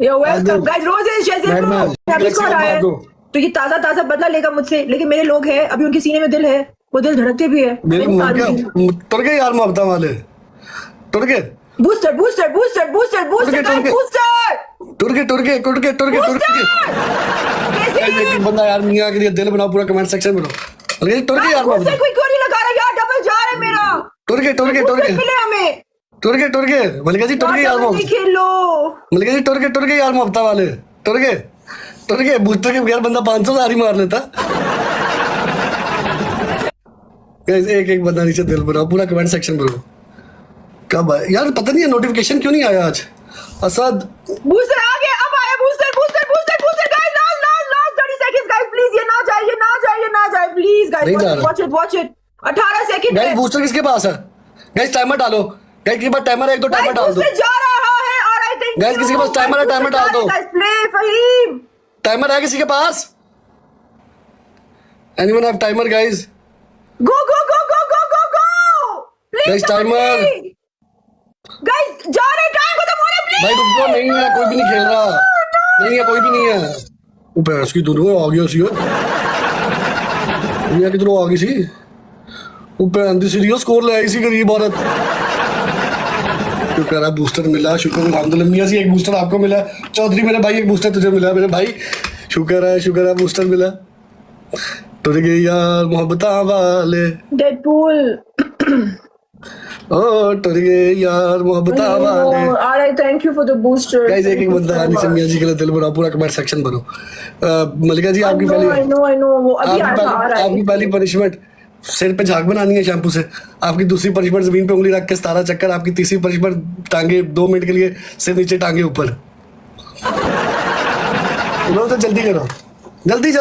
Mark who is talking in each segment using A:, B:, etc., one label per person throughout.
A: You're welcome guys, roses जैसे अभी कौन आया है तो ये ताजा ताजा बदला लेगा मुझसे, लेकिन मेरे लोग हैं अभी, उनके सीने में दिल है, वो दिल धड़कते भी है।
B: तुर गए यार मोहब्बत वाले, तुर गए।
A: Booster booster booster booster booster booster
B: एक बंदा यार मियां के लिए दिल बनाओ, पूरा कमेंट सेक्शन में तुर गए यार मोहब्बत।
A: कोई क्यों नहीं लगा रहा यार, डबल जा रहा है मेरा।
B: तुर गए
A: मिले हमें।
B: तुर गए मलिका जी, तुर गए यार मोहब्बत।
A: खेलो
B: मलिका जी, तुर गए यार मोहब्बत वाले, तुर गए बूस्टर के बगैर बंदा 500 सारी मार लेता। एक बंदा नीचे दिल बनाओ, पूरा कमेंट सेक्शन बनाओ। कब आया यार, पता नहीं है नोटिफिकेशन क्यों नहीं आया आज। असद
A: बूस्टर आ गया, अब आया booster booster booster booster guys, last 30 seconds guys, please ये ना जाए please guys, watch it 18 second
B: guys. Booster किसके पास है गाइस? टाइमर डालो गाइस, किसके पास टाइमर है? एक दो टाइमर डाल दो।
A: जा रहा है और आई थिंक
B: गाइस किसी के पास टाइमर है? टाइमर डाल दो।
A: गाइस प्ले फहीम,
B: टाइमर है किसी के पास? Anyone have timer guys?
A: Go
B: guys timer
A: guys, जा रहे टाइम खत्म हो रहा है प्लीज।
B: भाई रुक जाओ, नहीं है कोई भी नहीं खेल रहा, नहीं है कोई भी नहीं है। ऊपर इसकी दोनों आ गया सी ये किधरों आ गई सी ऊपर अंधी सीरियस स्कोर ले आई सी गरीब औरत। तो कह रहा बूस्टर मिला, शुक्र अल्हम्दुलिल्लाह। मियां जी एक बूस्टर आपको मिला, चौधरी मेरे भाई एक बूस्टर तुझे मिला मेरे भाई, शुक्र है बूस्टर मिला। टुर गए यार मोहब्बत वाले,
A: डेडपूल
B: ओ टुर गए यार मोहब्बत वाले।
A: Alright, thank you for the booster
B: guys. एक बंदा नीचे मियां जी के लिए दिल बनाओ, पूरा कमेंट सेक्शन भरो। मलिका जी आपकी पहली पनिशमेंट सिर पे झाग बनानी है शैम्पू से, आपकी दूसरी पनिशमेंट जमीन पे उंगली रख के 17 चक्कर, आपकी तीसरी पनिशमेंट टांगे 2 मिनट के लिए सिर नीचे टांगे ऊपर। तो जल्दी करो, जल्दी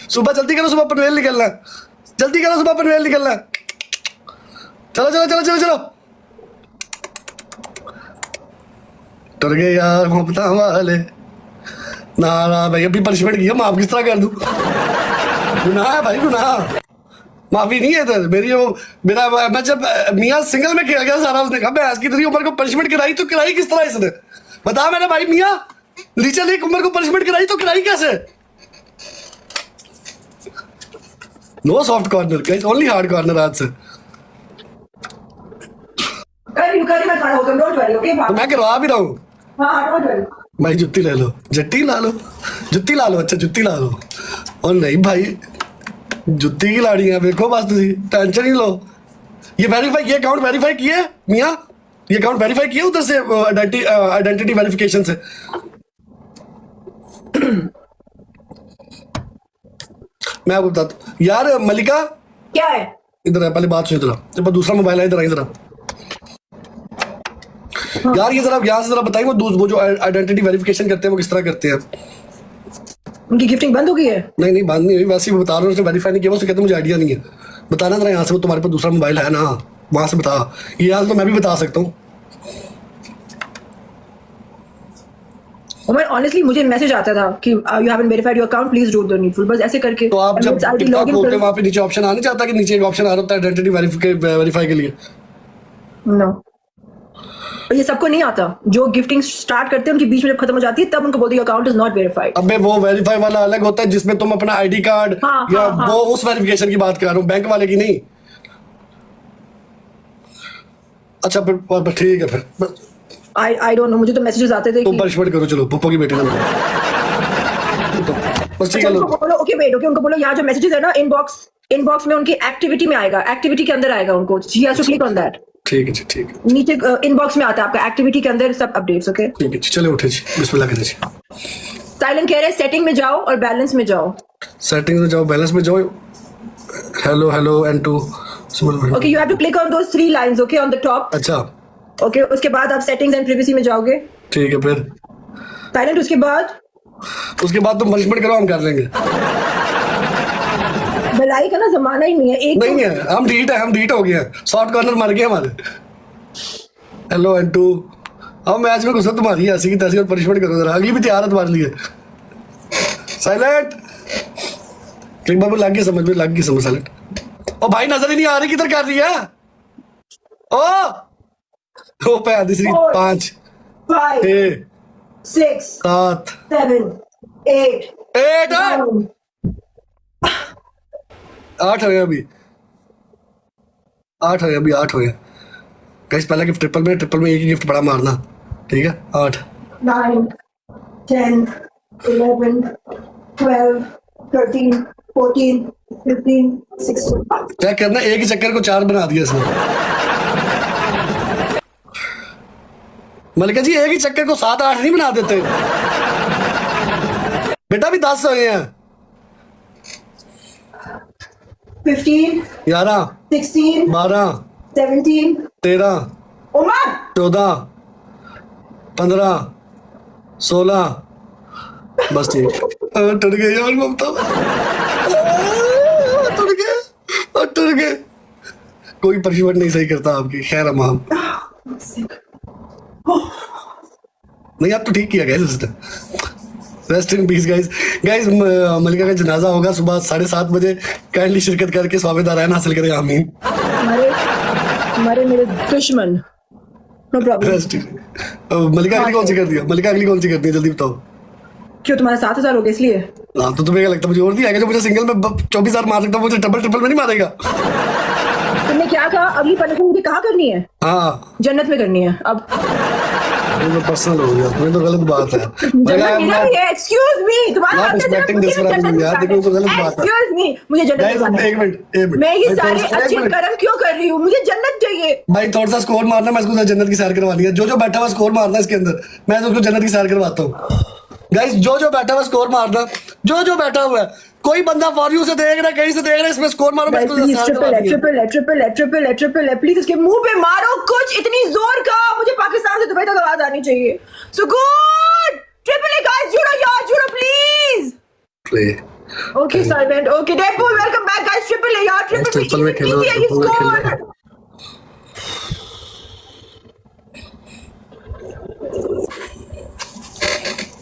B: सुबह जल्दी करो, सुबह पनवेल निकलना, जल्दी करो सुबह पनवेल निकलना। चलो डर गए यार मोहब्बत वाले। ना भाई अपनी पनिशमेंट की माफ किस तरह कर दूं? गुनाह है भाई, गुनाह, माफी नहीं है इधर मेरी। वो मेरा मैं जब मियां सिंगल में खेल गया सारा, उसने कहा मैं की तेरी उम्र को पनिशमेंट कराई, तो कराई किस तरह इसने बता मेरे भाई। मियां नीचे लेक उम्र को पनिशमेंट कराई तो कराई कैसे? No soft corner guys, only hard corner आज से। तो मैं करवा भी रहा हूँ भाई। जुत्ती ले लो, जट्टी ला लो, जुत्ती ला लो, अच्छा जुत्ती ला लो। और नहीं भाई जुत्ती की लाड़ी है, देखो बस तुम टेंशन ही लो। ये वेरीफाई किया, अकाउंट वेरीफाई किया मियां, ये अकाउंट वेरीफाई किया उधर से आइडेंटिटी वेरिफिकेशन से। मैं आपको बताता हूँ यार। मलिका
A: क्या है?
B: इधर है, पहले बात सुन, इधर जब दूसरा मोबाइल है, इधर इधर यार। ये जरा यहाँ से जरा बताइए, वो जो आइडेंटिटी वेरिफिकेशन करते हैं वो किस तरह करते हैं?
A: उनकी गिफ्टिंग बंद हो गई है?
B: नहीं बंद नहीं हुई, वैसे ही बता रहा हूँ, उसने वेरीफाई नहीं किया, वो कहते मुझे आइडिया नहीं है। बताना जरा यहाँ से, वो तुम्हारे पास दूसरा मोबाइल है ना, वहां से बता। ये हाल तो मैं भी बता सकता हूँ।
A: ऑनेस्टली मुझे मैसेज आता था कि you haven't verified your account, please do the needful, बस ऐसे करके।
B: तो आप जब टिकटॉक खोलते हैं वहाँ पे नीचे ऑप्शन आने चाहता है कि नीचे एक ऑप्शन आ रहा होता है आइडेंटिटी वेरीफाई के लिए?
A: नो, ये सबको नहीं आता। जो गिफ्टिंग स्टार्ट करते हैं उनकी बीच में जब खत्म हो जाती है तब उनको बोलते हैं अकाउंट इज नॉट वेरीफाइड।
B: अबे वो वेरीफाई वाला अलग होता है जिसमें तुम अपना आईडी कार्ड या वो उस वेरिफिकेशन की बात कर रहा हूँ, बैंक वाले की नहीं। अच्छा फिर ठीक है, फिर
A: आई डोंट नो, मुझे तो मैसेजेस आते थे।
B: तुम पनिशमेंट करो, चलो पप्पो की बेटी ने बस ठीक है।
A: ओके वेट, ओके उनको बोलो यहाँ जो मैसेजेस है ना इनबॉक्स में उनकी एक्टिविटी में आएगा, एक्टिविटी के अंदर आएगा उनको, she has to click on that.
B: ठीक है जी, ठीक है।
A: नीचे इनबॉक्स में आता है आपका एक्टिविटी के अंदर सब अपडेट्स। ओके
B: ठीक है जी, चलो उठे जी, बिस्मिल्लाह करें जी।
A: साइलेंट कह रहे सेटिंग में जाओ और बैलेंस में जाओ।
B: सेटिंग में जाओ, बैलेंस में जाओ, hello and to.
A: Okay you have to click on those 3 lines, okay on the top.
B: अच्छा
A: ओके उसके बाद आप सेटिंग्स एंड प्राइवेसी में जाओगे।
B: ठीक है, फिर
A: साइलेंट। उसके बाद
B: तुम पनिशमेंट करो, हम कर लेंगे।
A: भलाई का ना जमाना ही नहीं है। एक
B: नहीं है, हम डीट हो गए, सॉफ्ट कॉर्नर मर गए हमारे। हेलो एंड टू, अब मैच में घुसा तुम्हारी ऐसी की तैसी और पनिशमेंट करो जरा, अगली भी तैयार है तुम्हारे लिए। साइलेंट क्लिक बाबू, लग गई समझ साइलेंट। ओ भाई नजर ही नहीं आ रही किधर कर रही है? ओ पे आधी 5 6
A: 6
B: 7
A: 7 8
B: 8
A: 9
B: 8 हो गया अभी, 8 हो गया अभी, 8 हो गया गाइस। पहला गिफ्ट ट्रिपल में एक ही गिफ्ट बड़ा मारना, ठीक है। 8
A: 9 10 11 12 13 14 15 16
B: चेक करना, एक ही चक्कर को 4 बना दिया इसने। मलिका जी एक ही चक्कर को 7 8 नहीं बना देते बेटा, अभी 10 हो गए हैं।
A: 15
B: 11
A: 16
B: 12
A: 17
B: 13
A: उमर
B: 14 15 16 बस ठीक। टूट गए यार ममता, टूट गए। कोई पनिशमेंट नहीं सही करता आपकी, खैर हम नहीं, आप तो ठीक किया guys sister. Rest in peace guys. Guys Malika का जनाजा होगा सुबह 7:30 बजे, काइंडली शिरकत करके स्वागत हासिल करें, आमीन।
A: हमारे मेरे दुश्मन, नो प्रॉब्लम।
B: रेस्ट मलिका अगली कौन सी कर दिया, मलिका अगली कौन सी करती है, जल्दी बताओ।
A: क्यों तुम्हारे 7,000 हो गए इसलिए?
B: हाँ तो तुम्हें क्या लगता है मुझे और दिया जो मुझे सिंगल में 24,000 मार सकता, मुझे डबल ट्रिपल में नहीं मारेगा।
A: तुमने क्या कहा? अगली पनिशमेंट मुझे कहाँ करनी है?
B: हाँ
A: जन्नत में करनी है। अब
B: तो पर्सनल हो गया, तुम्हें तो गलत बात है।
A: एक्सक्यूज मी, तुम्हारा
B: देखो तो गलत बात है।
A: एक्सक्यूज मी, मुझे जन्नत में जाना है।
B: एक मिनट
A: मैं ये सारे अच्छे कर्म क्यों कर रही हूँ? मुझे जन्नत चाहिए
B: भाई। थोड़ा सा स्कोर मारना, मैं इसको जन्नत की सैर करवानी है। जो बैठा हुआ स्कोर मारना इसके अंदर, मैं उसको जन्नत की सैर करवाता हूँ गाइस। जो बैठा हुआ स्कोर मारना, जो बैठा हुआ है, कोई बंदा फॉर यू से देख रहा है, कहीं से देख रहा है, इसमें स्कोर मारो।
A: ट्रिपल प्लीज इसके मुंह पे मारो कुछ, इतनी जोर का। मुझे पाकिस्तान से दुबई तक आवाज आनी चाहिए। सो गुड ट्रिपल गाइस, जुड़ो यार, जुड़ो please. Okay silent, okay Deadpool, welcome back guys. Triple यार, ट्रिपल में खेलो,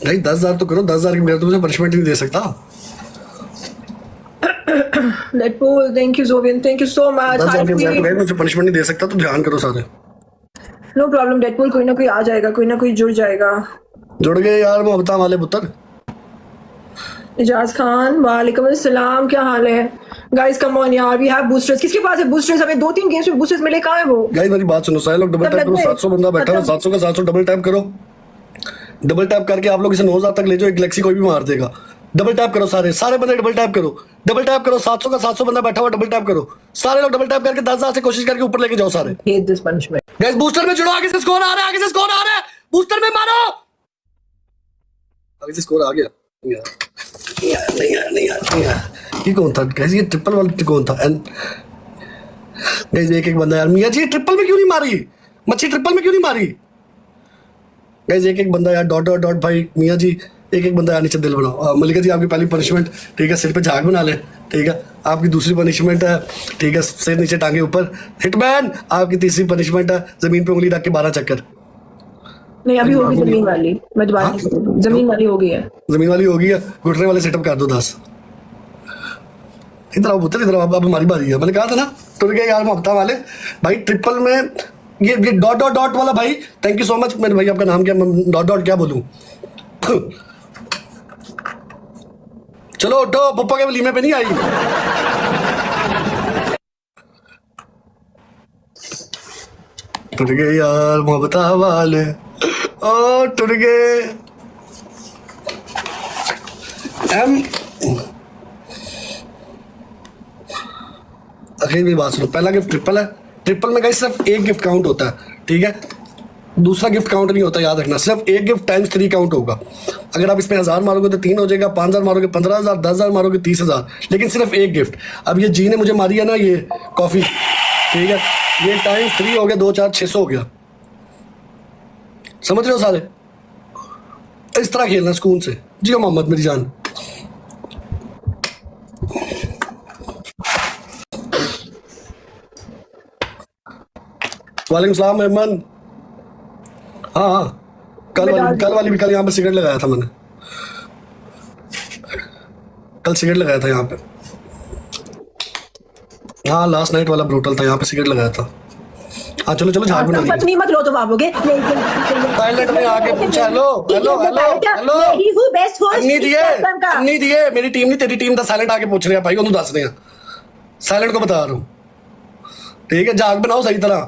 B: नहीं 10,000 तो करो, 10,000 की मेरा तो मुझे पनिशमेंट नहीं दे सकता।
A: Deadpool, thank you Jovian, thank you so much.
B: 10,000 की मुझे पनिशमेंट नहीं दे सकता, तो ध्यान करो सारे।
A: नो प्रॉब्लम डेडपूल, कोई ना कोई आ जाएगा, कोई ना कोई जुड़ जाएगा।
B: जुड़ गए यार मोहब्बत वाले पुत्र।
A: इजाज खान, वालेकुम अस्सलाम, क्या हाल है? गाइस कम ऑन यार, वी हैव बूस्टर्स। किसके पास है बूस्टर्स? हमें 2-3 गेम्स में बूस्टर्स मिले, कहाँ है वो?
B: गाइस मेरी बात सुनो, सारे लोग डबल टैप करो। 700 बंदा बैठा है, 700 का 700 डबल टैप करो। डबल टैप करके आप लोग इसे 9,000 तक ले जाओ, एक गैलेक्सी कोई भी मार देगा। डबल टैप करो, सारे बंदे डबल टैप करो, डबल टैप करो। 700 का 700 बंदा बैठा हुआ, डबल टैप करो। सारे लोग डबल टैप करके 10,000 से कोशिश करके ऊपर लेके जाओ सारे।
A: Hate this punishment.
B: Guys booster में जुड़ो, आगे से स्कोर आ रहा है, आगे से स्कोर आ रहा है, बूस्टर में मारो। आगे से स्कोर आ गया। नहीं यार, ये कौन था गाइस? ये ट्रिपल वाला कौन था? एंड गाइस एक बंदा यार, मियां जी ट्रिपल में क्यों नहीं मारी? मच्छी ट्रिपल में क्यों नहीं मारी? गाइस एक बंदा यार, डॉट भाई मियां जी, एक बंदा यार नीचे दिल बनाओ। मलिका जी आपकी पहली पनिशमेंट, ठीक है, सिर पे झाग बना ले, ठीक है। आपकी दूसरी पनिशमेंट है, ठीक है, सिर नीचे टांगे ऊपर, हिटमैन। आपकी तीसरी पनिशमेंट है, जमीन पे उंगली रख के 12 चक्कर।
A: नहीं अभी होगी जमीन वाली, मैं दोबारा जमीन वाली हो गई है, जमीन वाली हो गई है।
B: घुटने वाले सेटअप कर दो 10। इधर आओ पुत्र, इधर आओ, अब हमारी बारी है। मैंने कहा था ना, टूट गए यार मोहब्बत वाले भाई। ट्रिपल में ये डॉट वाला भाई, थैंक यू सो मच मेरे भाई। आपका नाम क्या? डॉट क्या बोलूं? चलो उठो, पप्पा के वलीमे पे नहीं आई। टूट गए यार मोहब्बत वाले, ओ टूट गए। आखिर मेरी बात सुनो, पहला गिफ्ट ट्रिपल है। ट्रिपल में गाइस सिर्फ एक गिफ्ट काउंट होता है, ठीक है, दूसरा गिफ्ट काउंट नहीं होता, याद रखना। सिर्फ एक गिफ्ट टाइम्स 3 काउंट होगा। अगर आप इसमें 1000 मारोगे तो 3 हो जाएगा, 5000 मारोगे 15,000, 10,000 मारोगे 30,000, लेकिन सिर्फ एक गिफ्ट। अब ये जी ने मुझे मारी है ना ये कॉफी, ठीक है, ये टाइम्स 3 हो गया, 2 4 600 हो गया। समझ रहे हो सारे? इस तरह खेलना सुकून से। जी हाँ मोहम्मद मेरी जान। वालेकुम सलाम मेहमान। हाँ कल वाली भी, कल यहाँ पे सिगरेट लगाया था मैंने, कल सिगरेट लगाया था यहाँ पे। हाँ लास्ट नाइट वाला ब्रूटल था, यहाँ पे सिगरेट लगाया था। हाँ चलो चलो झाग बना
A: पत्नी मत लो तुम आप लोग
B: टॉयलेट में आके पूछा हेलो हेलो हेलो हेलो नहीं दिए मेरी टीम नहीं तेरी टीम का साइलेंट आके पूछ रहे हैं भाई ਉਹਨੂੰ ਦੱਸ रहे हैं साइलेंट को बता रहा हूँ ठीक है झाग बनाओ सही तरह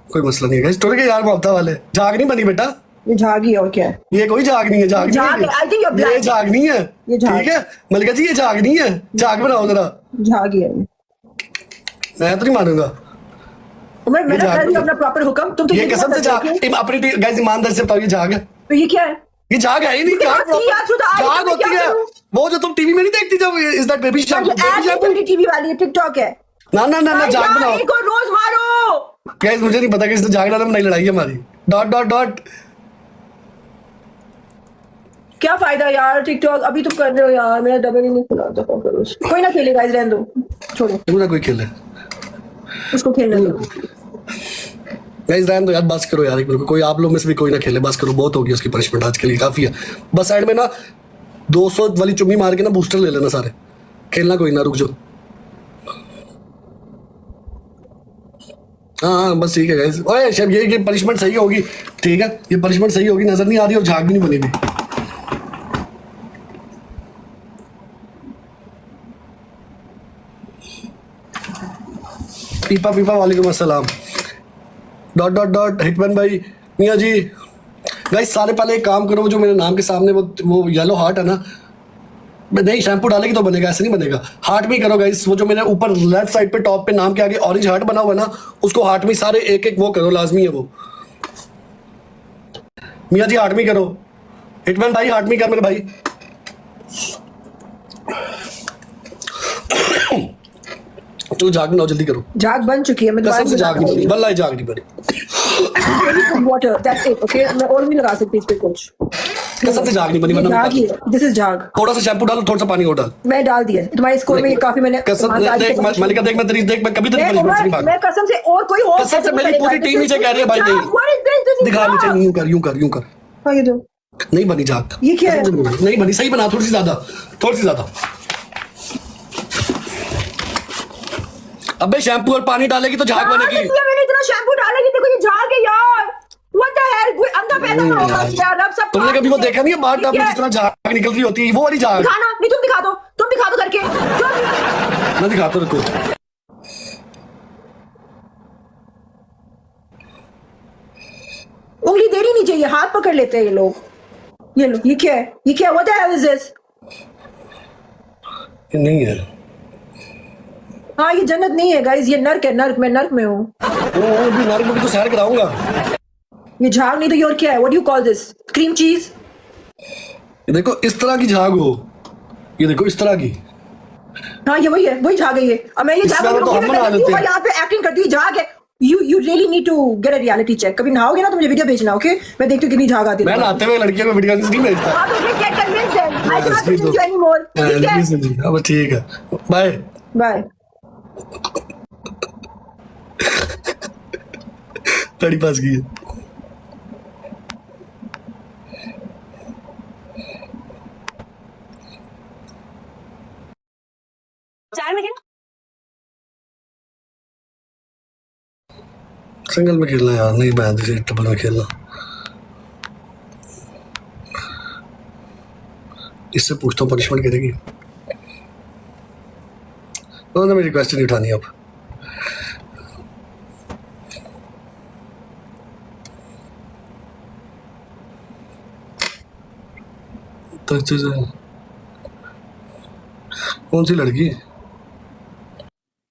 B: कोई मसला नहीं है गाइस टुर के यार मोहब्बत वाले झाग नहीं बनी बेटा
A: ये झाग ही और क्या है
B: ये कोई झाग नहीं है झाग नहीं है
A: I think you're
B: ये
A: blind.
B: झाग नहीं है
A: ये झाग।
B: ठीक है मलिका जी ये झाग नहीं है झाग बनाओ जरा
A: झाग ही है
B: मैं तो नहीं मानूंगा
A: उमर मैंने
B: झाग
A: कर दिया
B: नहीं।
A: अपना प्रॉपर हुक्म तुम तो
B: ये कसम से झाग अपनी गाइस ईमानदारी से बताओ ये झाग है
A: तो ये क्या है
B: ये झाग है ही नहीं झाग
A: बात की यार, तू तो आज
B: झाग
A: मैं
B: होती
A: क्या
B: है
A: करूं?
B: वो जो तुम टीवी में नहीं देखती जब is that baby shampoo
A: TV वाली है टिकटॉक है
B: ना ना ना ना झाग बनाओ
A: इनको रोज मारो
B: गाइस मुझे नहीं पता कि इसने झाग डाला नहीं लड़ाई है हमारी डॉट डॉट डॉट
A: क्या फायदा यार टिकटॉक अभी तो कर रहे हो यार मेरा डबल ही नहीं खुला तो करो कोई ना खेले गाइस रहने दो छोड़ो
B: पूरा कोई खेले
A: उसको खेलने दो
B: गाइस रहने दो यार बस करो यार एक मिनट कोई आप लोग में से भी कोई ना खेले बस करो बहुत होगी उसकी पनिशमेंट आज के लिए काफी है बस साइड में ना 200 वाली चुम्मी मार के ना बूस्टर ले लेना सारे खेलना कोई ना रुक जाओ हाँ बस ठीक है गाइस ओए शब ये पनिशमेंट सही होगी ठीक है ये पनिशमेंट सही होगी नजर नहीं आ रही और झाग भी नहीं बनेगी पीपा पीपा वालेकुम अस्सलाम डॉट डॉट डॉट हिटमैन भाई मियाँ जी गाइस सारे पहले एक काम करो जो मेरे नाम के सामने वो येलो हार्ट है ना नहीं शैम्पू डालेगी तो बनेगा ऐसे नहीं बनेगा हार्ट में ही करो गाइस वो जो मेरे ऊपर लेफ्ट साइड पे टॉप पे नाम के आगे ऑरेंज हार्ट बना हुआ है ना उसको हार्ट में सारे एक एक वो करो लाजमी है वो मियाँ जी हार्ट में करो हिटमैन भाई हार्ट में कर मेरे भाई चलो झाग बनाओ जल्दी करो
A: झाग बन चुकी है मैं
B: कसम से झाग नहीं बनी वल्लाह झाग नहीं बनी
A: वाटर दैट्स इट ओके मैं और नहीं लगा सकती इस पे कुछ
B: कसम से झाग नहीं बनी वरना
A: झाग ही है दिस इज झाग
B: थोड़ा सा शैम्पू डालो थोड़ा सा पानी और डाल
A: मैं डाल दिया तुम्हारे स्कोर में काफी मैंने
B: कसम देख मलिका देख मैं तेरी देख मैं कभी तेरी
A: मैं
B: पनिशमेंट नहीं भाग
A: मैं कसम से और कोई हो
B: कसम से मेरी पूरी टीम नीचे कह रही है भाई नहीं दिखा नीचे यूं कर यूं कर यूं कर
A: हाँ ये दो
B: नहीं बनी झाग
A: ये क्या है
B: नहीं बनी सही बना थोड़ी सी ज्यादा अबे शैम्पू और पानी डालेगी तो झाग बनेगी
A: मैंने इतना शैम्पू डाला कि देखो ये झाग है यार व्हाट द हेल कोई अंधा पैदा होगा यार अब सब
B: तुमने कभी वो देखा नहीं है बार टब में जिस तरह झाग निकल रही होती है वो वाली झाग
A: दिखाना नहीं तुम दिखा दो करके
B: मैं दिखाता हूं रुको
A: उंगली देनी नहीं चाहिए हाथ पकड़ लेते हैं ये लोग ये लो ये क्या है what the hell is this
B: नहीं है
A: हाँ ये जन्नत नहीं है गाइस ये नर्क है नर्क मैं नर्क में हूँ
B: वो भी नर्क में तो सैर कराऊंगा
A: ये झाग नहीं तो ये और क्या है what do you call this cream cheese
B: ये देखो इस तरह की झाग हो ये देखो इस तरह की
A: हाँ ये वही झाग है ये अब मैं ये झाग
B: तो हम बना लेते हैं
A: यहाँ पे एक्टिंग करती हूँ झाग है you really need to get a reality check कभी नहाओगे ना तो मुझे वीडियो भेजना ओके मैं देखती हूँ कितनी झाग आती है
B: मैं नहाते हुए लड़कियों को वीडियो नहीं भेजता
A: आप मुझे get convinced then I cannot convince you anymore ठीक है
B: अब ठीक है बाय
A: बाय
B: बड़ी पास की
A: चार में
B: सिंगल में खेलना यार नहीं मैं जैसे डबल में खेलना इससे पूछता हूँ पनिशमेंट करेगी उन्होंने मेरी रिक्वेस्ट नहीं उठानी अब तो कौन सी लड़की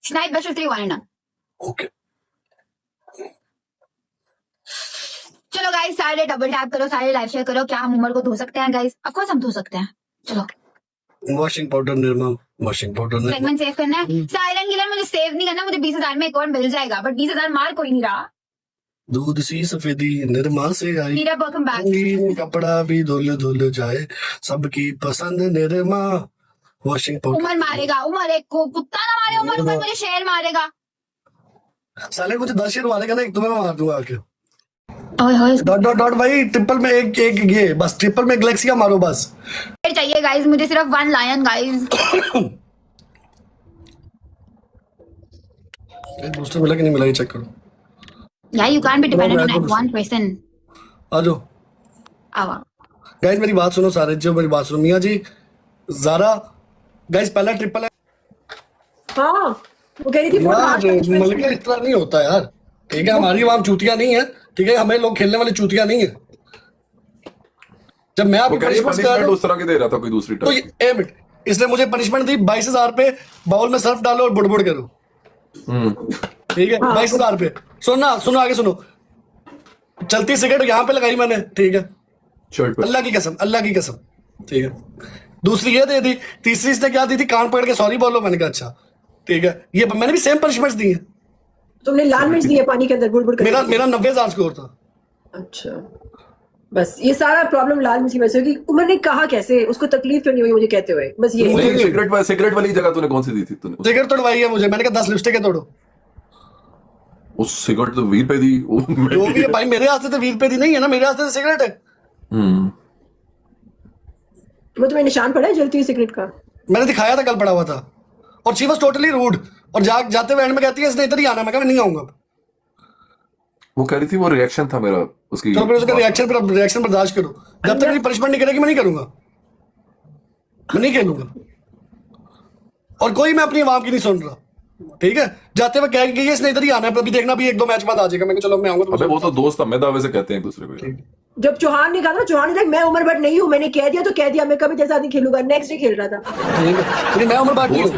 C: Snipe best of 3 1
B: ओके
C: चलो गाइस सारे डबल टैप करो सारे लाइव शेयर करो क्या हम उमर को धो सकते हैं गाइस ऑफ कोर्स हम धो सकते हैं चलो
B: washing powder Nirma washing powder
C: segment save करना है साइलेंट किलर मुझे सेव नहीं करना मुझे 20,000 में एक और मिल जाएगा बट 20,000 मार कोई नहीं रहा
B: दूध सी सफेदी निर्मा से आई
C: मीरा वेलकम बैक
B: रंगीन कपड़ा भी धुल धुल जाए सबकी पसंद निर्मा वॉशिंग पाउडर
C: उमर मारेगा उमर एक को कुत्ता ना मारे उमर मुझे शेर मारेगा
B: साले मुझे 10 शेर मारेगा ना एक तुम्हें मैं मार दूंगा आके
C: ओए होए
B: डॉट डॉट डॉट भाई ट्रिपल में एक ये बस ट्रिपल में गैलेक्सिया मारो बस
C: चाहिए गाइस मुझे सिर्फ 1 लायन गाइस
B: बूस्टर मिला कि नहीं मिला ये चेक करो।
C: Yeah, you can't be dependent
B: मैं
C: on
B: तो-
C: one person.
B: आ जाओ
C: आवा।
B: गाइस, मेरी बात सुनो सारे जो, मेरी बात सुनो। मियाँ जी, ज़ारा, गाइस पहला ट्रिपल है।
A: हाँ, वो कह रही थी फोन हाथ में कुछ
B: मलिका इस तरह नहीं होता यार, ठीक है? हमारी आवाम चूतिया नहीं है, ठीक है? हमें लोग खेलने वाली चूतिया नहीं है। जब मैं आपको
D: पनिशमेंट उस तरह की दे रहा था कोई दूसरी
B: तो एक मिनट, इसलिए मुझे पनिशमेंट दी 22,000 पे बाउल में सर्फ डालो और बुड़बुड़ करो, ठीक है? 22,000 पे। सुनो आगे सुनो। चलती सिगरेट यहाँ पे लगाई मैंने, ठीक है?
D: शर्ट पे।
B: अल्लाह की कसम, ठीक है? दूसरी ये दे दी, तीसरी इसने क्या दी थी, कान पकड़ के सॉरी बोलो। मैंने कहा अच्छा, ठीक है? ये मैंने भी सेम पनिशमेंट्स दी है।
A: तुमने लाल मिर्च दी है पानी के अंदर बुड़बुड़ कर।
B: मेरा 90,000 स्कोर था।
A: अच्छा, बस ये सारा प्रॉब्लम लाल मिर्च की वजह से कि उमर ने कहा कैसे, उसको तकलीफ क्यों नहीं हुई मुझे कहते हुए, बस ये।
D: सिगरेट वाली जगह तूने कौन सी दी थी? तूने
B: सिगरेट तोड़वाई है मुझे, मैंने कहा 10 लिपस्टिक है तोड़ो।
D: उस सिगरेट तो 20 पे दी।
B: जो भी है भाई, मेरे हाथ से तो 20 रुपए दी नहीं है ना, मेरे हाथ से सिगरेट है।
A: वो तुम्हें निशान पड़ा है जलती हुई सिगरेट का?
B: मैंने दिखाया था, कल पड़ा हुआ था। और शी वाज टोटली रूड, और जाते हुए एंड में कहती है इसने इधर ही आना। मैं कहा मैं नहीं आऊंगा।
D: वो कह रही थी वो रिएक्शन था मेरा उसकी।
B: चलो फिर उसका रिएक्शन बर्दाश्त करो। जब तक मेरी पनिशमेंट नहीं करेगी मैं नहीं करूंगा, मैं नहीं खेलूंगा। और कोई मैं अपनी आवाम की नहीं सुन रहा, ठीक है? जाते हुए कह गई इसने इधर ही आना है, अभी देखना भी 1-2 मैच बाद आ जाएगा। मैं चलो मैं आऊंगा।
D: अबे वो तो दोस्त हमें दावे से कहते हैं एक दूसरे को।
A: जब चौहान ने कहा ना, चौहान ने मैं उमर भट्ट नहीं हूँ, मैंने कह दिया तो कह दिया, मैं कभी तेरे साथ नहीं खेलूंगा। नेक्स्ट डे खेल रहा था।
B: लेकिन मैं उमर बाकी हूँ।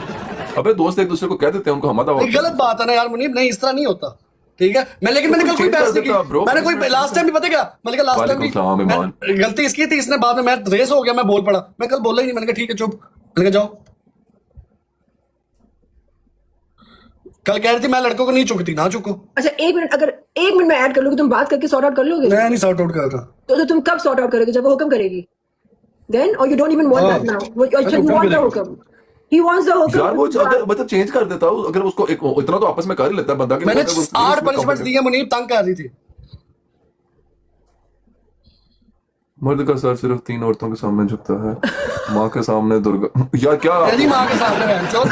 D: अबे दोस्त एक दूसरे को कह देते हैं, उनको हमारा
B: गलत बात है ना यार मुनीब, नहीं इस तरह नहीं होता, ठीक है? मैंने कल कोई बहस नहीं की। मैंने कोई लास्ट टाइम भी पता क्या, मैंने कहा लास्ट टाइम भी गलती इसकी थी, इसने बाद में मैं रेस हो गया, मैं बोल पड़ा। मैं कल बोला ही नहीं, मैंने कहा ठीक है चुप। मैंने कहा जाओ। कल कह रही थी मैं लड़कों को नहीं चुकती, ना चुको।
A: अच्छा एक मिनट, अगर 1 मिनट में ऐड कर लोगे, तुम बात करके सॉर्ट आउट कर लोगे?
B: मैं नहीं सॉर्ट आउट कर रहा।
A: तो तुम कब सॉर्ट आउट करोगे? जब वो हुक्म करेगी? Then or you don't even want that now? You want the hukum. He wants the hukum.
D: यार वो अगर मतलब चेंज कर देता हूँ, अगर उसको इतना तो आपस में कर ही लेता है बंदा।
B: मैंने 8 पनिशमेंट्स दी है मुनीब, तंग कर रही थी।
D: मर्द का सर सिर्फ 3 औरतों के सामने झुकता है, माँ के सामने दुर्गा। यार क्या
B: तेरी माँ के सामने बहनचोद।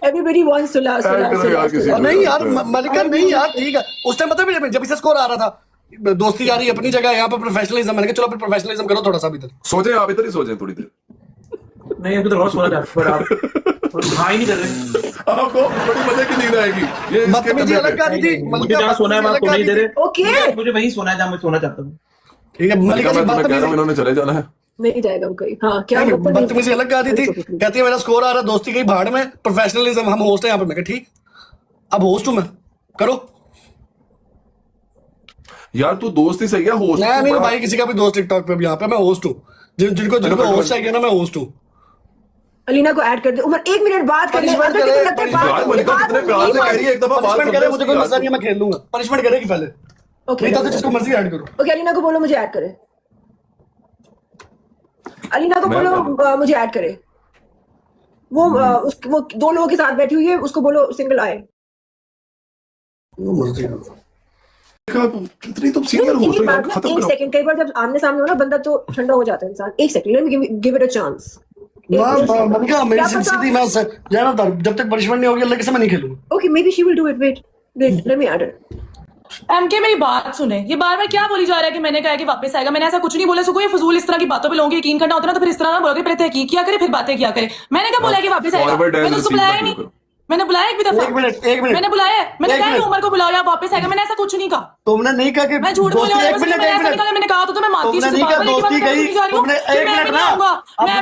A: Everybody wants to last.
B: नहीं यार मलिका, नहीं यार, ठीक है? उस टाइम पता है जब इसे स्कोर आ रहा था, दोस्ती यारी अपनी जगह, यहाँ पर प्रोफेशनलिज्म। मैंने कहा चलो फिर प्रोफेशनलिज्म करो थोड़ा सा भी। इधर
D: सोचे आप, इधर ही सोचे थोड़ी देर।
E: नहीं अभी तो रोज सोना चाहते पर आप हाँ ही नहीं कर रहे।
D: आपको बड़ी मजे की नींद आएगी। ये
B: बदतमीजी अलग कर रही थी।
E: मुझे जहाँ सोना है वहाँ नहीं दे रहे।
A: ओके,
E: मुझे वहीं सोना है जहाँ मैं सोना चाहता हूँ।
B: ठीक है? मलिका जी
D: बदतमीजी इन्होंने चले जाना है,
A: नहीं जाएगा कहीं। हाँ क्या
B: बदतमीजी अलग कर रही थी। कहती है मेरा स्कोर आ रहा है, दोस्ती गई भाड़ में, प्रोफेशनलिज्म, हम होस्ट है यहाँ पे। मैं कहा ठीक, अब होस्ट हूँ मैं, करो।
D: यार तू दोस्त ही सही है, होस्ट
B: मैं नहीं भाई किसी का भी दोस्त टिकटॉक पे। यहाँ पे मैं होस्ट हूँ, जिनको होस्ट चाहिए ना, मैं होस्ट हूँ।
A: अलीना को ऐड कर दे। उमर 1 मिनट बात करने
B: पनिशमेंट करे,
D: एक दफा
B: पनिशमेंट करे, मुझे कोई मसला नहीं है, मैं खेल लूंगा। पनिशमेंट करेगी पहले, नहीं तो जिसको मर्जी ऐड करो।
A: ओके अलीना को बोलो मुझे ऐड करे। अलीना को बोलो मुझे ऐड करे। वो 2 लोगों के साथ बैठी हुई है, उसको बोलो सिंगल आए।
D: कितनी तुम सीनियर हो तो यार खत्म
A: एक
D: करो।
A: सेकंड, कई बार जब आमने सामने हो ना बंदा तो ठंडा हो जाता है इंसान। 1 second, let me give it a chance.
B: Malika मेरी सिंसिटी मैं ज्यादातर जब तक पनिशमेंट नहीं होगी अल्लाह के सामने नहीं खेलूंगा।
A: Okay maybe she will do it. Wait let me add it.
F: एमके मेरी बात सुने, ये बार बार क्या बोली जा रहा है कि मैंने कहा कि वापस आएगा। मैंने ऐसा कुछ नहीं बोला। सो ये फजूल इस तरह की बातों पे लोगों को यकीन करना होता है ना, तो फिर इस तरह ना बोलोगे पहले तहकीक किया करे फिर बातें किया करे। मैंने क्या बोला कि वापस आएगा? मैंने उसको बुलाया ही नहीं। मैंने बुलाया एक भी दफा?
B: एक मिनट
F: मैंने बुलाया है, मैंने कहा कि उमर को बुलाओ या वापस आएगा। मैंने ऐसा कुछ नहीं कहा।
B: तुमने नहीं कहा कि
F: मैं झूठ बोल रहा हूँ। मैंने कहा तो मैं मानती हूँ, मैं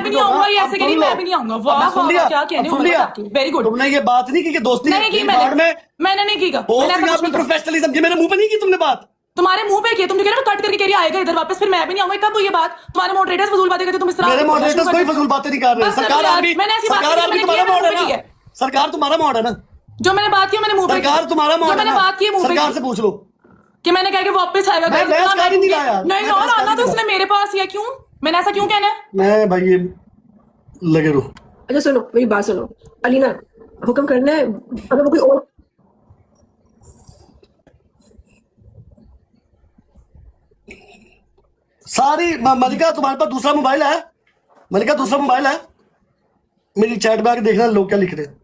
F: भी नहीं आऊंगा। ये ऐसे करी मैं भी नहीं आऊंगा। वाह वाह क्या कहने, वेरी गुड।
B: तुमने ये बात नहीं की कि दोस्ती
F: नहीं की, मैंने नहीं की।
B: प्रोफेशनलिज्म की मेरे मुंह पे नहीं की तुमने बात।
F: तुम्हारे मुंह पे किया, तुम जो कह रहे हो कट करके कह रही आएगा इधर वापस, फिर मैं भी नहीं आऊंगा। कब हुई ये बात? तुम्हारे मॉडरेटर्स फजूल बातें करते, तुम इस तरह।
B: मेरे मॉडरेटर्स कोई फजूल बातें नहीं कर रहे। सरकार आपकी, तुम्हारा मॉड है ना, सरकार तुम्हारा मॉड है ना।
F: जो मैंने बात की मैंने मुंह पे,
B: सरकार तुम्हारा मॉड है,
F: मैंने बात की मुंह पे,
B: सरकार से पूछ लो
F: कि मैंने कहा कि वापस आएगा। नहीं और आना तो उसने मेरे पास ही है। क्यों? मैंने ऐसा क्यों कहना है?
B: मैं भाई ये लगे रहो।
A: अच्छा सुनो मेरी बात सुनो। अलीना हुक्म करना है, अगर वो कोई और
B: सारी मलिका तुम्हारे पास दूसरा मोबाइल है? मलिका दूसरा मोबाइल है? मेरी चैट में आके देखना लोग क्या लिख रहे हैं।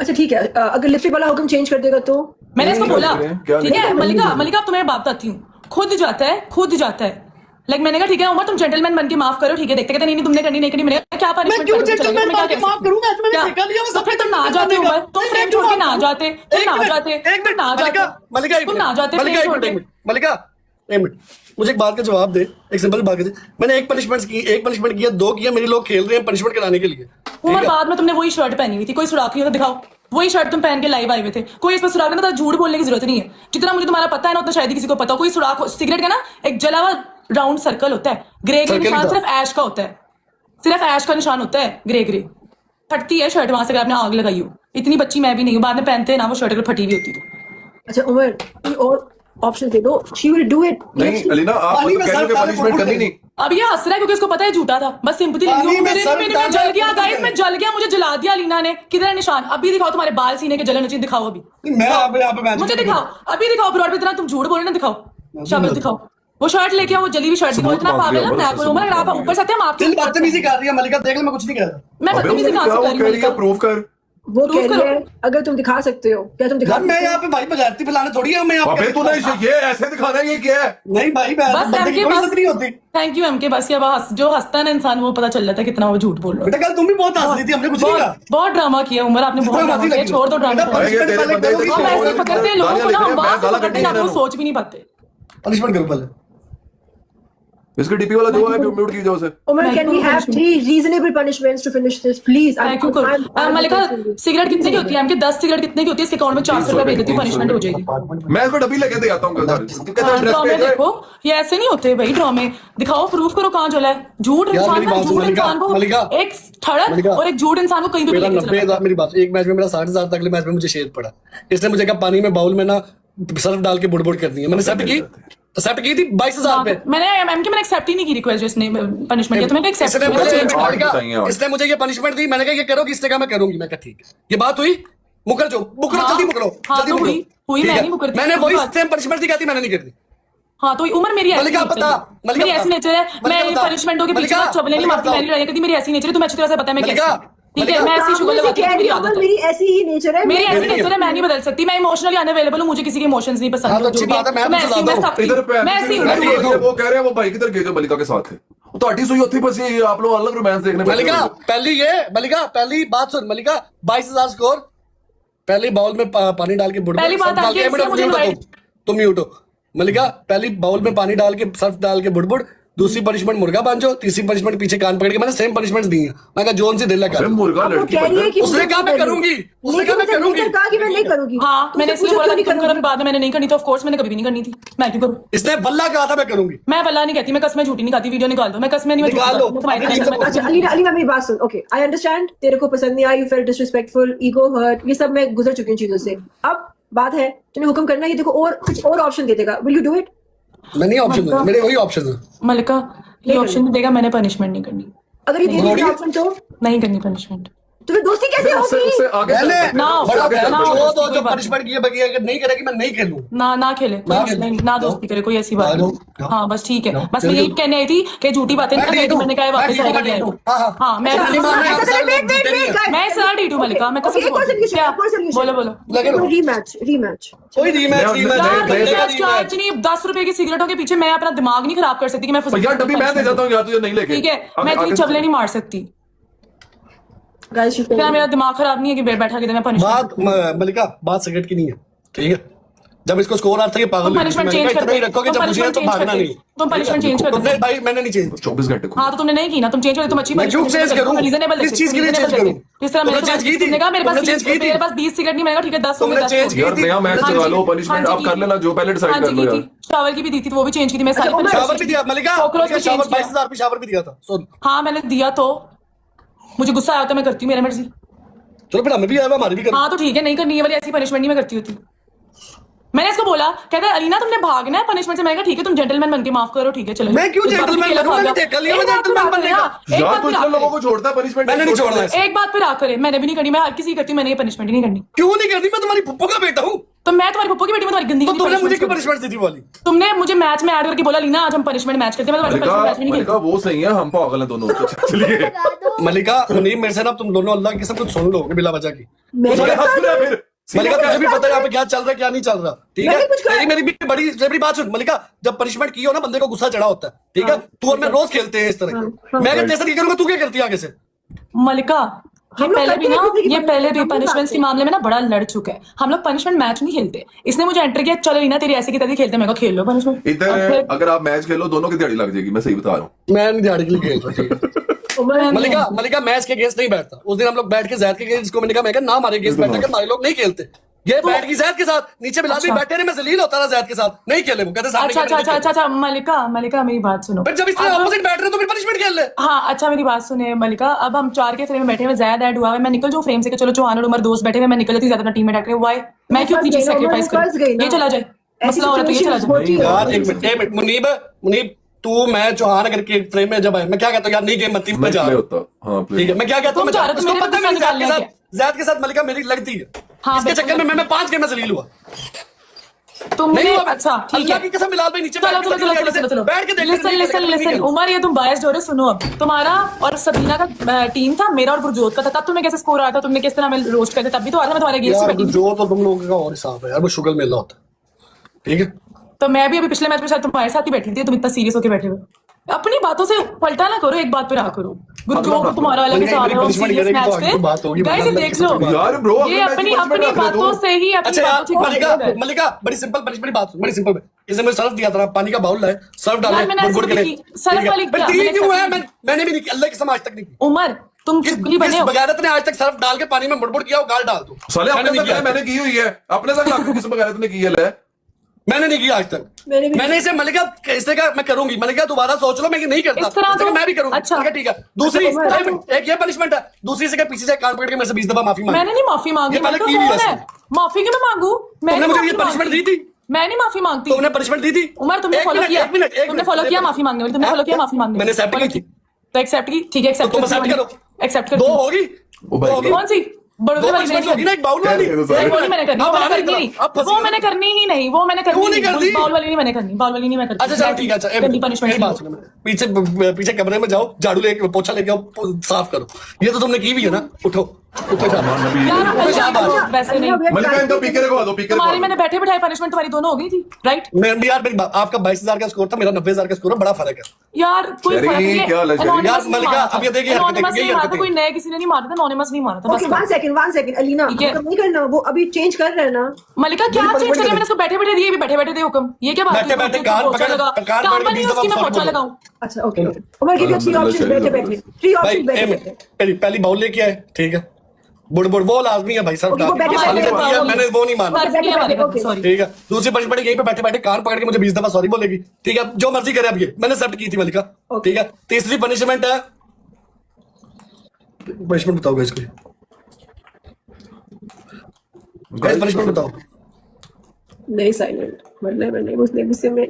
A: अच्छा ठीक है, अगर लिपस्टिक वाला हुक्म चेंज कर देगा तो?
F: मैंने इसको बोला
D: क्या
F: ठीक है मलिका, मलिका अब तुम्हें बात बताती हूँ, खुद जाता है लाइक मैंने कहा ठीक है उमर तुम जेंटलमैन बन के माफ करो, ठीक है देखते कहते नहीं तुमने करनी नहीं करनी, मैंने कहा क्या पनिशमेंट
B: क्यों जेंटलमैन बन के माफ करूंगा? मैंने देखा नहीं है वो
F: तो फिर तुम ना जाते उमर, तुम फ्रेम छोड़ के ना जाते, तुम ना जाते, तुम ना जाते,
B: मलिका
F: तुम ना जाते फ्रेम छोड़ के।
B: मलिका एक मिनट, मुझे एक बात का जवाब दे, एक सिंपल बात दे। मैंने एक पनिशमेंट किया, 2 किया, मेरे लोग खेल रहे हैं पनिशमेंट कराने के लिए।
F: उमर बाद में तुमने वही शर्ट पहनी हुई थी, कोई सुराख नहीं हो तो दिखाओ, वही शर्ट तुम पहन के लाइव आए हुए थे, कोई इस पर सुराख नहीं था, झूठ बोलने की जरूरत नहीं है, जितना मुझे तुम्हारा पता है ना उतना शायद ही किसी को पता हो। कोई सुराख सिगरेट का ना एक जला हुआ राउंड सर्कल होता है, ग्रे ग्रे निशान सिर्फ ऐश का होता है, सिर्फ ऐश का निशान होता है ग्रे ग्रे। फटती है शर्ट वहां से, अगर आपने आग लगाई हो, इतनी बच्ची मैं भी नहीं हूँ, बाद में पहनते हैं ना वो शर्ट अगर फटी हुई होती तो।
A: अच्छा उमर और ऑप्शन दे दो, शी विल डू इट।
D: नहीं अलीना आप
B: पानी में सर
D: पनिशमेंट करनी नहीं।
F: अब ये हंस रहा है क्योंकि उसको पता है झूठा था, बस सिंपैथी ले
B: पानी
F: ली।
B: में सर
F: मैं
B: डालना
F: जल गया
B: है।
F: गाइस, मैं जल गया, मुझे जला दिया अलीना ने। किधर है निशान? अभी दिखाओ तुम्हारे बाल सीने के जलन, दिखाओ अभी,
B: मैं यहाँ पे
F: मुझे दिखाओ, अभी दिखाओ ब्रॉड पे, इतना तुम झूठ बोल रहे ना, दिखाओ शाबाश दिखाओ वो शर्ट लेके आओ, वो जली हुई शर्ट दिखाओ। इतना पागल है मैं, उमर अगर आप ऊपर से आते हैं हम आपके
B: बदतमीजी कर रही है मलिका, देख ले मैं कुछ नहीं कह रहा।
F: मैं बदतमीजी कहां से कर रही हूं?
D: प्रूव कर,
A: वो कह रही है अगर तुम दिखा सकते हो, क्या तुम दिखा?
B: मैं यहाँ पे भाई बजाती पिलाने थोड़ी है, मैं यहाँ पे
D: तूने ये ऐसे दिखाना है, ये क्या है?
B: नहीं भाई मैं
F: बस
B: बंदे की कोई इज्जत नहीं होती।
F: थैंक यू एमके, बस ये बस जो हंसता है ना इंसान वो पता चल जाता है कितना वो झूठ बोल रहा है।
B: बेटा कल तुम भी बहुत हंस रही थी, हमने कुछ नहीं कहा।
F: बहुत ड्रामा किया उमर आपने, बहुत ड्रामा किया, छोड़ दो ड्रामा। हम ऐसे पकड़ते हैं लोगों को ना, हम बात पकड़ते हैं, आप सोच भी नहीं पाते।
B: पनिशमेंट करो पहले।
D: इसके डीपी वाला जो है म्यूट कीजिए उसे।
A: Umar can we have 3 reasonable punishments to finish this please?
F: Thank you Malika, cigarette कितने की होती है? हमके 10 सिगरेट कितने की होती है? इसके अकाउंट में 400 रुपए भेज देती हूँ, पनिशमेंट हो जाएगी।
D: मैं इसको डब्बी लेके दे आता हूँ।
F: ड्रामे देखो, ये ऐसे नहीं होते भाई ड्रामे, दिखाओ प्रूफ करो कहाँ जला है। झूठ इंसान को, एक ठड़क और एक झूठ इंसान को कहीं भी
B: 90,000 मेरी बात, एक मैच में मेरा 60,000 तक, अगले मैच में मुझे शेर पड़ा। इसने मुझे कहा पानी में बाउल में ना सर्फ डाल के बुड़बुड़ करनी है, मैंने एक्सेप्ट की थी 22,000 पे।
F: मैंने एक्सेप्ट ही नहीं की रिक्वेस्ट, जिसने पनिशमेंट किया तो मैंने एक्सेप्ट
B: किया। इसने मुझे ये पनिशमेंट दी, मैंने कहा ये करोगी, इसने कहा मैं करूंगी। मैं कहा ठीक है, ये बात हुई, मुकर जल्दी मुकरो, जल्दी मुकरो।
F: हुई, मैं नहीं मुकरती,
B: मैंने वही सेम पनिशमेंट दी, कहती मैंने नहीं करती।
F: हाँ तो उमर मेरी ऐसी नेचर है, मैं पनिशमेंटों के पीछे चबले नहीं मारती, मेरी लड़ाई करती, मेरी ऐसी नेचर है, तुम्हें अच्छी तरह से पता है मैं कैसी। ठीक है, मैं ऐसी शुगर लगाती हूँ, मेरी आदत है,
A: मेरी ऐसी ही नेचर है,
F: मेरी ऐसी नेचर है, मैं नहीं बदल सकती, मैं इमोशनली अनअवेलेबल हूँ, मुझे किसी के इमोशंस नहीं पसंद।
B: तो अच्छी बात है, मैं
F: ऐसी हूँ।
D: वो कह रहे हैं वो भाई किधर गए जो मलिका के साथ थे, तो अटी सुई होती बस ये आप लोग अलग रोमांस देखने।
B: मलिका पहली बात सुन, मलिका 22,000 स्कोर, पहले बाउल में पानी डाल के
F: पहली बात
B: तुम म्यूट हो। मलिका पहली बाउल में पानी डाल के सर्फ डाल के बुड़बुड़, दूसरी पनिशमेंट मुर्गा बांधो, तीसरी पनिशमेंट पीछे कान पकड़ के। मैंने सेम पनिशमेंट दी है, मैं कहा जोन से दिल लगा।
D: मुर्गा लड़की
B: उसने कहा मैं करूंगी, उसने कहा मैं करूंगी,
A: कहा कि मैं नहीं करूंगी।
F: हाँ मैंने इसलिए बोला कि तुम करो, बाद में मैंने नहीं करनी, तो ऑफ कोर्स मैंने कभी भी नहीं करनी थी, मैं क्यों करूं?
B: इसने बल्ला कहा था मैं करूंगी।
F: मैं बल्ला नहीं कहती, मैं कसमें झूठी नहीं खाती, वीडियो निकाल दो, मैं कसमें नहीं
B: निकाल दो।
A: अच्छा अली मेरी बात सुन, ओके आई अंडरस्टैंड, तेरे को पसंद नहीं आया, you felt disrespectful, ego hurt, ये सब मैं गुजर चुकी हूँ चीजों से। अब बात है तूने हुक्म करना है, देखो और कुछ और ऑप्शन दे देगा, विल यू डू इट?
B: मैं नहीं ऑप्शन दूंगा, मेरे वही ऑप्शन है।
F: मलिका ये ऑप्शन देगा, मैंने पनिशमेंट नहीं करनी।
A: अगर ये दे देगा ऑप्शन तो
F: नहीं करनी पनिशमेंट,
A: तो फिर दोस्ती कैसे होगी?
B: जो पनिशमेंट किए बाकी अगर नहीं करेगी मैं नहीं खेलूं।
F: ना खेले, ना दोस्ती करे, कोई ऐसी बात। हाँ बस ठीक है, बस मैं यही कहने आई थी कि झूठी बातें ना करें, मैंने कहा वापस आएगा। हाँ मैं सर डीटू मलिका, मैं कसम बोलो
A: रीमैच
B: कोई रीमैच
F: नहीं। 10 रुपए की सिगरेटों के पीछे मैं अपना दिमाग नहीं खराब कर सकती कि मैं
D: डब्बी मैं दे जाता हूँ यार, तुझे नहीं लेके।
F: ठीक है, मैं इतनी चबले नहीं मार सकती, क्या मेरा दिमाग खराब नहीं है कि बैठा के मैं
B: बात मलिका बात सिगरेट की नहीं है, ठीक है? जब इसको स्कोर आता है पागल
F: पनिशमेंट चेंज कर
B: रखोगे, जब मुझे तो भागना नहीं।
F: तुम पनिशमेंट चेंज कर दो
B: भाई, मैंने नहीं चेंज
D: 24 घंटे।
F: हाँ तो तुमने नहीं की ना, तुम चेंज कर, तुम अच्छी
B: चेंज करूं, किस चीज के लिए चेंज करूं?
F: इस तरह मेरे पास 20 सिगरेट नहीं, मैंने कहा ठीक है 10 हो गए, 10
D: यार नया मैच चला लो, पनिशमेंट आप कर लेना, जो पहले डिसाइड कर लो यार।
F: शावर की भी दी थी, वो भी चेंज की थी, मैं सारी
B: शावर भी दिया मलिका, शावर 22,000 पे शावर भी दिया था। सुन
F: हाँ मैंने दिया, तो मुझे गुस्सा आया तो मैं करती हूँ, मेरी मर्जी।
B: चलो फिर हमें भी आया, हमारी भी कर।
F: हाँ तो ठीक है, नहीं करनी है वाली ऐसी पनिशमेंट नहीं मैं करती होती। मैंने इसको बोला, कहता है अलीना तुमने भागना है पनिशमेंट से। मैंने कहा ठीक है तुम जेंटलमैन बन के माफ करो, ठीक है चलो।
B: मैं क्यों जेंटलमैन बनूं? मैंने देखा लिया मैं जेंटलमैन बनने का।
D: यार कुछ लोगों को छोड़ता है पनिशमेंट,
B: मैंने नहीं छोड़ना है।
F: एक बात पे राग करे, मैंने भी नहीं करनी, मैं हर किसी की करती हूँ, मैंने ये पनिशमेंट ही नहीं करनी।
B: क्यों नहीं करनी? मैं तुम्हारी फुप्पो का बेटा हूँ।
F: तो मैं तुम्हारी पप्पू की बेटी, मैं तुम्हारी गंदी
B: तो तुमने मुझे क्यों पनिशमेंट दी थी वाली?
F: तुमने मुझे मैच में ऐड करके बोला लीना आज हम पनिशमेंट मैच करते हैं, मैं तुम्हारे साथ पनिशमेंट मैच नहीं खेलती।
D: वो सही है, हम पागल हैं दोनों। चलिए
B: मलिका मुनीब, मेरे से ना तुम दोनों अल्लाह की कसम कुछ सुन लो बिला वजह की।
D: फिर
B: मलिका तुझे भी पता है यहाँ पे क्या चल रहा है क्या नहीं चल रहा, ठीक है? तेरी मेरी भी बड़ी बात सुन मलिका, जब पनिशमेंट की हो ना बंदे को गुस्सा चढ़ा होता है, ठीक है? तू और मैं रोज खेलते हैं इस तरह के। मैं अगर तेरे साथ करूंगा तू क्या करती है आगे से?
F: मलिका ये पहले भी पनिशमेंट्स के मामले में ना बड़ा लड़ चुका है। हम लोग पनिशमेंट मैच नहीं खेलते। इसने मुझे एंटर किया, चलो लीना तेरी ऐसे की तरह खेलते, मैं कहा खेल लो पनिशमेंट।
D: इधर अगर आप मैच खेलो दोनों की दिहाड़ी लग जाएगी, मैं सही बता रहा हूँ।
B: मैं नहीं दिहाड़ी के लिए खेल रहा। मलिका मैच के अगेंस्ट नहीं बैठता। उस दिन हम लोग बैठ के जैद के जिसको मैंने कहा मैं ना हमारे अगेंस्ट बैठा कर, हमारे लोग नहीं खेलते। ये बैठ की जैद के साथ नीचे बिलाल भी बैठे रहे, मैं जलील होता रहा जैद के साथ, नहीं खेले वो कहते सामने।
F: अच्छा मलिका मेरी बात सुनो।
B: जब इस तरह ऑपोजिट बैठ रहे तो फिर पनिशमेंट खेल ले।
F: हाँ अच्छा मेरी बात सुने मलिका, अब हम 4 के फ्रेम में बैठे हुए, ज़्यादा ऐड हुआ है, मैं निकल जाऊँ फ्रेम से कि चलो चौहान और उमर दोस्त बैठे हुए, मैं निकल जाती ज्यादा टीम में बैठ वाई मैं क्यों अपनी चीज सैक्रिफाइस करूं? ये चला जाए मसला हो रहा है, ये चला जाए
B: यार। एक मिनट मुनीब तू मैं चौहान अगर के फ्रेम में जब आए मैं क्या कहता हूँ यार नहीं गेम मत मैं जा रहा हूँ, ठीक है? मैं क्या कहता हूँ जैद के साथ मलिका मेरी लगती है, इसके चक्कर में मैं 5 गेम में जलील हुआ।
F: तुमने अच्छा ठीक है
B: की कसम बिलाल भाई नीचे
F: चलो बैठ के लिसन उमर, ये तुम बायस्ड हो रहे, सुनो अब तुम्हारा और सबीना का टीम था, मेरा और गुरजोत का था, तब तुम्हें कैसे स्कोर आया था, तुमने किस तरह में रोस्ट करते, तब भी तो आया था मैं तुम्हारे अगेंस्ट बैठी।
B: जो तो तुम लोगों का और हिसाब है यार, वो शुगर मेला होता है, ठीक है?
F: तो मैं भी अभी पिछले मैच में शायद तुम्हारे साथ ही बैठी थी, तुम इतना सीरियस होकर बैठे हुए। अपनी बातों से पलटा ना करो, एक बात पे रहा करो। गुरजोत को तुम्हारा अलग हिसाब है उस सीरियस मैच पे, गाइस देख लो
D: यार ब्रो,
F: ये अपनी बातों से ही अपनी बातों से।
B: मलिका बड़ी सिंपल पनिशमेंट बात, बड़ी सिंपल है। इसने मुझे सर्फ दिया था, पानी का बाउल लाए, सर्फ डाले, गुड़ के लिए
F: सर्फ वाली क्या
B: मैंने भी नहीं, अल्लाह की कसम आज तक नहीं की।
F: उमर तुम चुगली बने हो,
B: बगैरत ने आज तक सर्फ डाल के पानी में मुड़मुड़ किया, गाल डाल दो।
D: साले मैंने की हुई है अपने साथ, आपको किस बगैरत ने की है?
B: मैंने नहीं किया आज तक। मैंने इसे मलिका कैसे का मैं करूंगी, मलिका दोबारा सोच लो, मैं नहीं करता
F: इस तरह तो
B: मैं भी करूंगा। अच्छा ठीक है, दूसरी एक ये पनिशमेंट है, दूसरी से पीछे से कान पकड़ के मेरे से 20 दफा माफी मांगी।
F: मैंने नहीं माफी मांगी, माफी क्यों मैं मांगू?
B: मैंने मुझे ये पनिशमेंट दी थी,
F: मैं नहीं माफी मांगती।
B: तुमने पनिशमेंट दी थी
F: उमर, तुमने फॉलो किया, तुमने फॉलो किया माफी मांगने में, तुमने फॉलो किया माफी मांगने में,
B: मैंने एक्सेप्ट की थी
F: तो एक्सेप्ट की, ठीक है एक्सेप्ट करो, एक्सेप्ट कर।
B: 2 होगी
F: कौन सी बड़ोदे वाली नहीं,
B: एक बाउल वाली
F: वो नहीं मैंने करनी, वो मैंने करनी ही नहीं, वो मैंने करनी नहीं, बाउल वाली नहीं मैंने करनी, बाउल वाली नहीं मैं करती।
B: अच्छा चलो ठीक है, अच्छा पनिशमेंट पीछे कमरे में जाओ, झाड़ू लेके पोछा लेके आओ, साफ करो। ये तो तुमने की भी है ना, उठो
F: वैसे नहीं, तुम्हारी मैंने बैठे बैठाए पनिशमेंट तुम्हारी दोनों हो गई थी, राइट?
B: मैं भी यार आपका 22,000 का स्कोर था, मेरा 90,000 का स्कोर है, बड़ा फर्क है
F: यार। कोई फर्क नहीं है
B: यार मलिका, अब ये देखिए
F: कोई नए किसी ने नहीं मारा था, एनोनिमस नहीं मारा था। बस
A: 1 सेकंड अलीना, नहीं करना, वो अभी चेंज कर रहे हैं ना।
F: मलिका क्या चेंज कर रहे हैं? मैंने इसको बैठे बैठे दिए, बैठे बैठे दे हुक्म, ये क्या बात है?
B: बैठे कान पकड़ के
F: उसकी मैं पोछा लगाऊं।
A: अच्छा ओके, उमर के 3 ऑप्शन बैठे बैठे 3 ऑप्शन बैठे।
B: पहली बाउल लेके आए, ठीक है? बुड़ वो लाजमी है भाई, सर मैंने वो नहीं माना, ठीक है? दूसरी पनिशमेंट यहीं पे बैठे बैठे कान पकड़ के मुझे 20 दफा सॉरी बोलेगी, ठीक है? जो मर्जी करे, अब ये मैंने एक्सेप्ट की थी मलिका, ठीक है? तीसरी पनिशमेंट है, पनिशमेंट बताओ गाइस, कोई गाइस पनिशमेंट बताओ।
A: नहीं साइलेंट मतलब मैं नहीं, उसने गुस्से में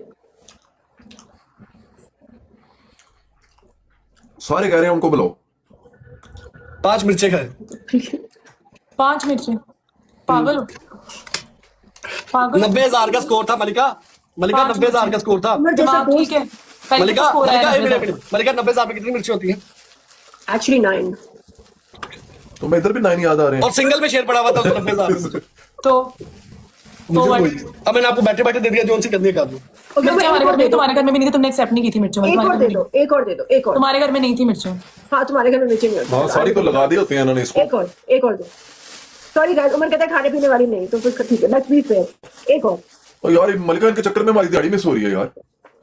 D: सॉरी कह रहे हैं, उनको बुलाओ।
B: 5 मिर्चें खाए,
F: 5 मिर्चें, पागल हो पागल।
B: 90,000 का स्कोर था मलिका, 90,000 का स्कोर था।
F: ठीक है
B: मलिका 90,000 में कितनी मिर्ची होती है?
A: एक्चुअली 9।
D: तो मैं इधर भी 9 याद आ रहे हैं,
B: और सिंगल में शेयर पड़ा हुआ था 90,000
F: तो
B: अब मैंने आपको बैठे बैठे दे दिया, जो उनसे करने का
F: तुम्हारे घर में भी नहीं थी, तुमने एक्सेप्ट नहीं की थी मिर्चों।
A: एक और दे दो, एक और दे दो, एक और।
F: तुम्हारे घर में नहीं थी मिर्चों?
A: हाँ तुम्हारे घर में मिर्ची नहीं होती।
D: सॉरी तो लगा दी होती है इन्होंने इसको।
A: एक और दो। सॉरी गाइस, उमर कहता है खाने पीने वाली नहीं, तो फिर ठीक है, लेट्स बी फेयर। एक और
D: यार मलिका इनके चक्कर में हमारी दिहाड़ी मिस हो रही है यार,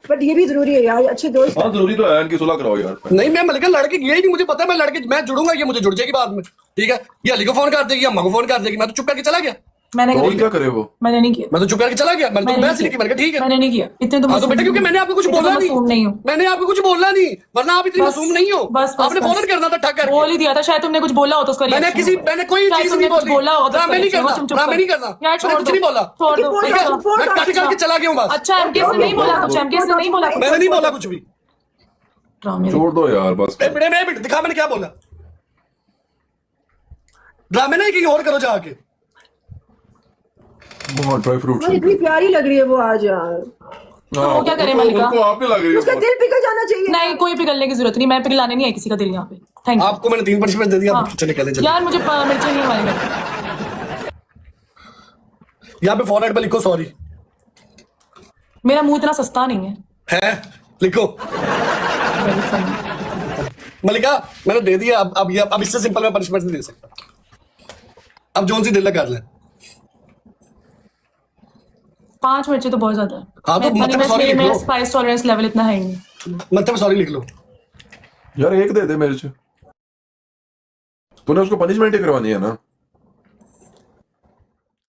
A: बट ये भी जरूरी है यार, अच्छे दोस्त।
D: हाँ जरूरी तो है, इनकी सुलह कराओ यार।
B: नहीं मैं मलिका लड़के गया ही नहीं, मुझे पता है मैं जुड़ूंगा, ये मुझे जुड़ जाएगी बाद में, ठीक है? ये अली को फोन कर देगी, अम्मा को फोन कर देगी, मैं तो चुप करके चला गया।
F: मैंने
D: और
F: कभी
D: क्या करे वो?
F: मैंने नहीं किया।
B: मैं तो चुप करके चला गया, मैंने तो बहस नहीं की, मैंने कहा ठीक है।
F: मैंने नहीं किया। इतने तो
B: हाँ तो बेटा क्योंकि मैंने आपको कुछ बोला
F: मासूम नहीं हूँ।
B: मैंने आपको कुछ बोला नहीं, वरना आप इतनी
F: बस,
B: मासूम नहीं हो।
F: बस, बस,
B: आपने
F: बस।
B: फौरन करना था ठक करके।
F: बोल ही दिया था, शायद तुमने कुछ बोला हो तो उसका
B: मैंने कोई चीज नहीं बोली।
F: बोला हो तो
B: ड्रामे नहीं करना, ड्रामे नहीं करना,
F: यार
B: मैंने
F: छोड़
B: कुछ नहीं बोला।
F: छोड़ दो।
B: ठीक है, मैं कट करके चला गया हूँ बस।
F: अच्छा एमके से नहीं बोला कुछ, एमके से नहीं बोला कुछ।
B: मैंने नहीं बोला कुछ भी।
F: ड्रामे
D: छोड़ दो यार बस।
B: बेटे दिखा मैंने क्या बोला। ड्रामे नहीं कहीं और करो जाके।
D: बहुत ड्राई फ्रूट
A: मुझे इतनी प्यारी लग रही है वो आज यार।
F: तो क्या करें मलिका?
D: उनको आप ही लग रही
A: उसका
D: है।
A: दिल पिघल जाना चाहिए।
F: नहीं, कोई पिघलने की जरूरत नहीं, मैं पिघलाने नहीं आई किसी का दिल यहाँ पे। Thank you.
B: आपको मैंने 3 पनिशमेंट दे दिया,
F: हाँ।
B: आप चले चले चले।
F: यार मुझे मिर्ची नहीं मारेगा।
B: यहाँ पे फॉरवर्ड पे लिखो सॉरी।
F: मेरा मुंह इतना सस्ता नहीं है।
B: लिखो
F: Very funny।
B: मलिका, मैंने दे दिया। अब इससे सिंपल मैं पनिशमेंट नहीं दे सकता। अब जोन सी दिल कर ले।
F: 5 मिर्ची तो बहुत ज्यादा है।
B: हाँ, तो मतलब sorry लिख
F: मेरा
B: लो।
F: स्पाइस टॉलरेंस लेवल इतना है ही नहीं।
B: मतलब सॉरी लिख लो।
D: यार एक दे दे मेरे से, तूने उसको पनिशमेंट ही करवानी है ना।